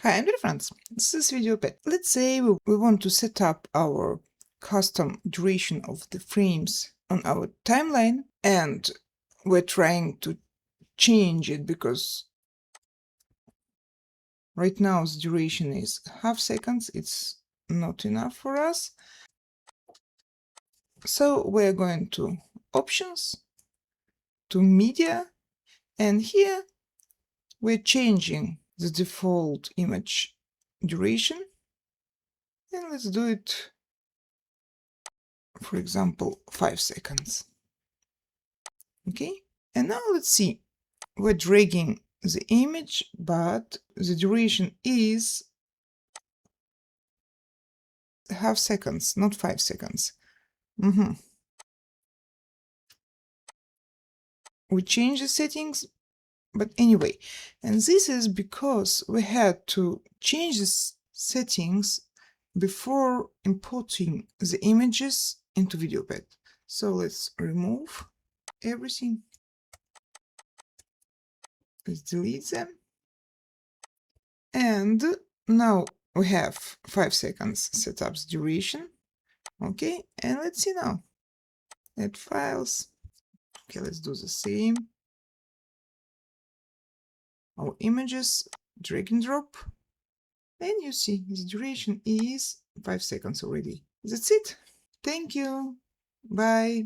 Hi, I'm dear friends. This is VideoPad. Let's say we want to set up our custom duration of the frames on our timeline, and we're trying to change it because right now the duration is half seconds. It's not enough for us. So we're going to options, to media, and here we're changing the default image duration, and let's do it, for example, 5 seconds. Okay, and now let's see. We're dragging the image, but the duration is half seconds, not 5 seconds. We change the settings, but anyway, and this is because we had to change the settings before importing the images into VideoPad. So let's remove everything. Let's delete them. And now we have 5 seconds setups duration. Okay, and let's see now. Add files. Okay, let's do the same. Our images, drag and drop. And you see the duration is 5 seconds already. That's it. Thank you. Bye.